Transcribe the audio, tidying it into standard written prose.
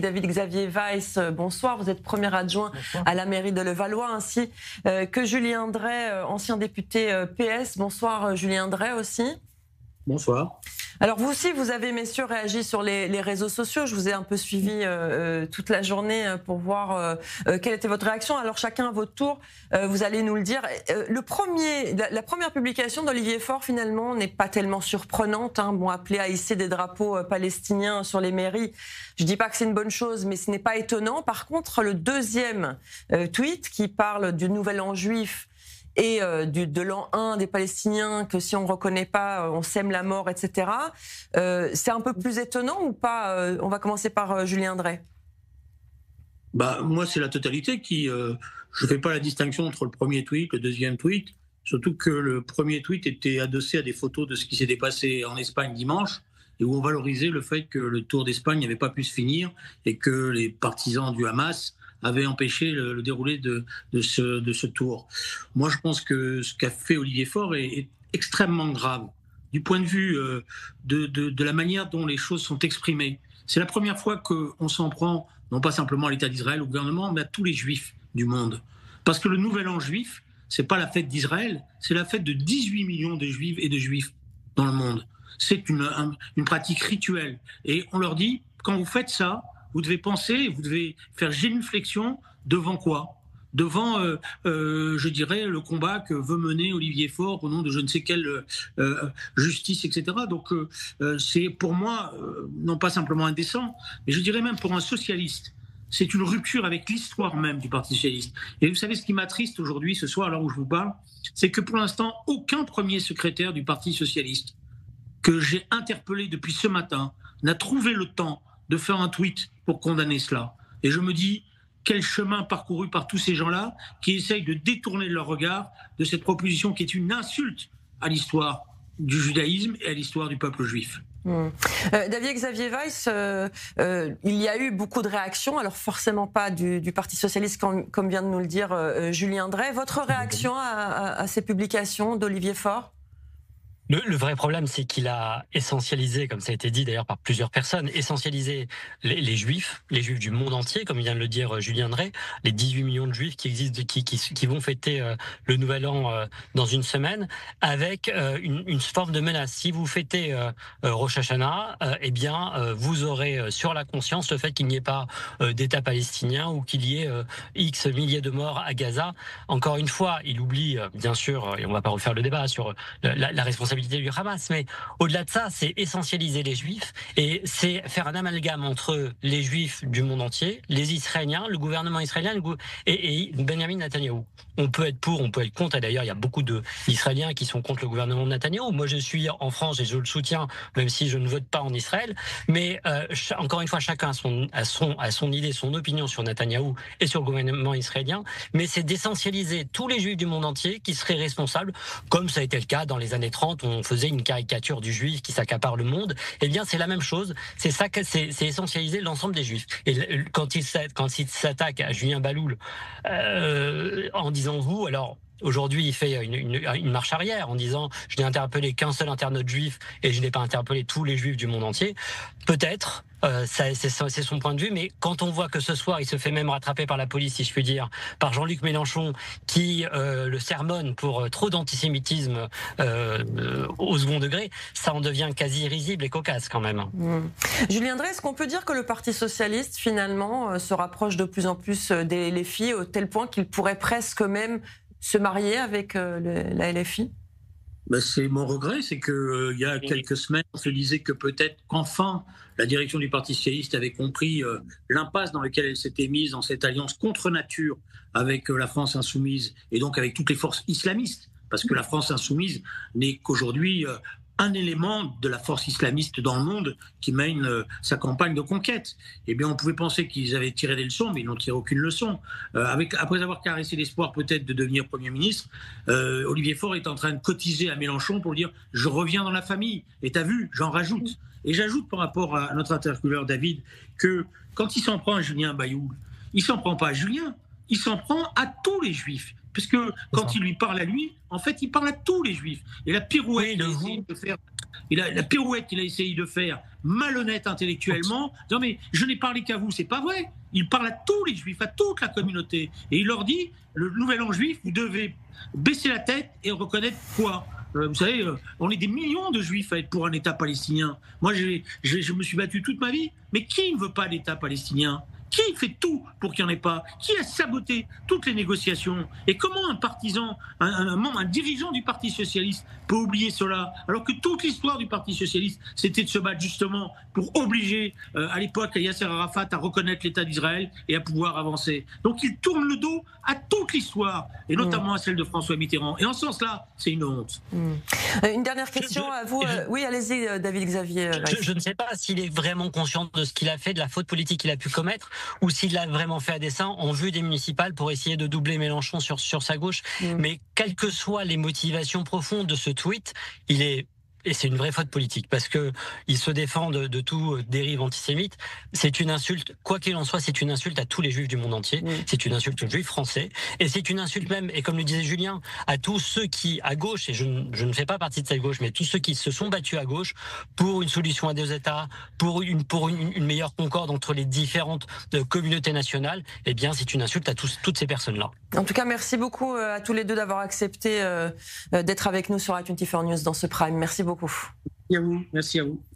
David Xavier Weiss, bonsoir. Vous êtes premier adjoint Bonsoir. à la mairie de Levallois, ainsi que Julien Drey, ancien député PS. Bonsoir Julien Drey aussi. Bonsoir. Alors vous aussi, vous avez, messieurs, réagi sur les réseaux sociaux. Je vous ai un peu suivi toute la journée pour voir quelle était votre réaction. Alors chacun à votre tour, vous allez nous le dire. La première publication d'Olivier Faure, finalement, n'est pas tellement surprenante. Bon, appelé à hisser des drapeaux palestiniens sur les mairies. Je dis pas que c'est une bonne chose, mais ce n'est pas étonnant. Par contre, le deuxième tweet qui parle du Nouvel An juif et de l'an 1 des Palestiniens, que si on ne reconnaît pas, on sème la mort, etc. C'est un peu plus étonnant ou pas? On va commencer par Julien Drey. Moi, c'est la totalité qui... je ne fais pas la distinction entre le premier tweet, le deuxième tweet, surtout que le premier tweet était adossé à des photos de ce qui s'était passé en Espagne dimanche, et où on valorisait le fait que le Tour d'Espagne n'avait pas pu se finir et que les partisans du Hamas avaient empêché le déroulé de ce tour. Moi, je pense que ce qu'a fait Olivier Faure est extrêmement grave du point de vue de la manière dont les choses sont exprimées. C'est la première fois qu'on s'en prend, non pas simplement à l'État d'Israël, au gouvernement, mais à tous les juifs du monde. Parce que le Nouvel An juif, c'est pas la fête d'Israël, c'est la fête de 18 millions de juifs et de juifs dans le monde. C'est une pratique rituelle. Et on leur dit, quand vous faites ça, vous devez penser, vous devez faire génuflexion devant quoi? Devant, je dirais, le combat que veut mener Olivier Faure au nom de je ne sais quelle justice, etc. Donc, c'est pour moi, non pas simplement indécent, mais je dirais même pour un socialiste, c'est une rupture avec l'histoire même du Parti socialiste. Et vous savez, ce qui m'attriste aujourd'hui, ce soir, à l'heure où je vous parle, c'est que pour l'instant, aucun premier secrétaire du Parti socialiste que j'ai interpellé depuis ce matin n'a trouvé le temps de faire un tweet pour condamner cela. Et je me dis, quel chemin parcouru par tous ces gens-là qui essayent de détourner leur regard de cette proposition qui est une insulte à l'histoire du judaïsme et à l'histoire du peuple juif. David Xavier Weiss, il y a eu beaucoup de réactions, alors forcément pas du Parti socialiste comme vient de nous le dire Julien Drey. Votre réaction à ces publications d'Olivier Faure? Le vrai problème, c'est qu'il a essentialisé, comme ça a été dit d'ailleurs par plusieurs personnes, essentialisé les juifs du monde entier, comme vient de le dire Julien Drey, les 18 millions de juifs qui existent, qui vont fêter le Nouvel An dans une semaine, avec une forme de menace. Si vous fêtez Rosh Hashanah, eh bien, vous aurez sur la conscience le fait qu'il n'y ait pas d'État palestinien ou qu'il y ait X milliers de morts à Gaza. Encore une fois, il oublie, bien sûr, et on ne va pas refaire le débat sur la responsabilité du Hamas, mais au-delà de ça, c'est essentialiser les juifs et c'est faire un amalgame entre les juifs du monde entier, les Israéliens, le gouvernement israélien et Benjamin Netanyahou. On peut être pour, on peut être contre, et d'ailleurs il y a beaucoup d'Israéliens qui sont contre le gouvernement de Netanyahou. Moi je suis en France et je le soutiens, même si je ne vote pas en Israël, mais encore une fois, chacun a son idée, son opinion sur Netanyahou et sur le gouvernement israélien, mais c'est d'essentialiser tous les juifs du monde entier qui seraient responsables, comme ça a été le cas dans les années 30, on faisait une caricature du juif qui s'accapare le monde. Eh bien, c'est la même chose. C'est ça, c'est essentialiser l'ensemble des juifs. Et quand il s'attaque à Julien Baloul en disant vous, alors. Aujourd'hui, il fait une marche arrière en disant « je n'ai interpellé qu'un seul internaute juif et je n'ai pas interpellé tous les juifs du monde entier ». Peut-être, c'est son point de vue, mais quand on voit que ce soir, il se fait même rattraper par la police, si je puis dire, par Jean-Luc Mélenchon, qui le sermonne pour trop d'antisémitisme au second degré, ça en devient quasi risible et cocasse quand même. Julien Drey, est-ce qu'on peut dire que le Parti socialiste, finalement, se rapproche de plus en plus des LFI, au tel point qu'il pourrait presque même se marier avec la LFI? C'est mon regret, c'est qu'il y a quelques semaines, on se disait que peut-être qu'enfin la direction du Parti socialiste avait compris l'impasse dans laquelle elle s'était mise dans cette alliance contre nature avec la France insoumise et donc avec toutes les forces islamistes, parce que la France insoumise n'est qu'aujourd'hui un élément de la force islamiste dans le monde qui mène sa campagne de conquête. Eh bien, on pouvait penser qu'ils avaient tiré des leçons, mais ils n'ont tiré aucune leçon. Après avoir caressé l'espoir peut-être de devenir Premier ministre, Olivier Faure est en train de cotiser à Mélenchon pour dire « je reviens dans la famille ». Et t'as vu, j'en rajoute. Et j'ajoute par rapport à notre interlocuteur David que quand il s'en prend à Julien Bayoul, il s'en prend pas à Julien, il s'en prend à tous les juifs. Parce que quand il lui parle à lui, en fait, il parle à tous les juifs. Et la pirouette, oui, de faire Et la pirouette qu'il a essayé de faire, malhonnête intellectuellement, non mais je n'ai parlé qu'à vous, c'est pas vrai. Il parle à tous les juifs, à toute la communauté. Et il leur dit, le nouvel an juif, vous devez baisser la tête et reconnaître quoi ? Vous savez, on est des millions de juifs à être pour un État palestinien. Moi, je me suis battu toute ma vie. Mais qui ne veut pas d'État palestinien ? Qui fait tout pour qu'il n'y en ait pas ? Qui a saboté toutes les négociations ? Et comment un partisan, un dirigeant du Parti socialiste peut oublier cela ? Alors que toute l'histoire du Parti socialiste, c'était de se battre justement pour obliger, à l'époque, Yasser Arafat à reconnaître l'État d'Israël et à pouvoir avancer. Donc il tourne le dos à toute l'histoire, et notamment à celle de François Mitterrand. Et en ce sens-là, c'est une honte. Une dernière question à vous. Oui, allez-y, David Xavier. Je ne sais pas s'il est vraiment conscient de ce qu'il a fait, de la faute politique qu'il a pu commettre, ou s'il l'a vraiment fait à dessein en vue des municipales pour essayer de doubler Mélenchon sur sa gauche. Mais quelles que soient les motivations profondes de ce tweet, et c'est une vraie faute politique, parce que il se défend de tout dérive antisémite. C'est une insulte, quoi qu'il en soit, c'est une insulte à tous les juifs du monde entier. C'est une insulte aux juifs français. Et c'est une insulte même, et comme le disait Julien, à tous ceux qui, à gauche, et je ne fais pas partie de cette gauche, mais tous ceux qui se sont battus à gauche pour une solution à deux États, pour une meilleure concorde entre les différentes communautés nationales, eh bien, c'est une insulte à toutes ces personnes-là. En tout cas, merci beaucoup à tous les deux d'avoir accepté d'être avec nous sur A24 News dans ce Prime. Merci beaucoup. Merci à vous. Merci à vous.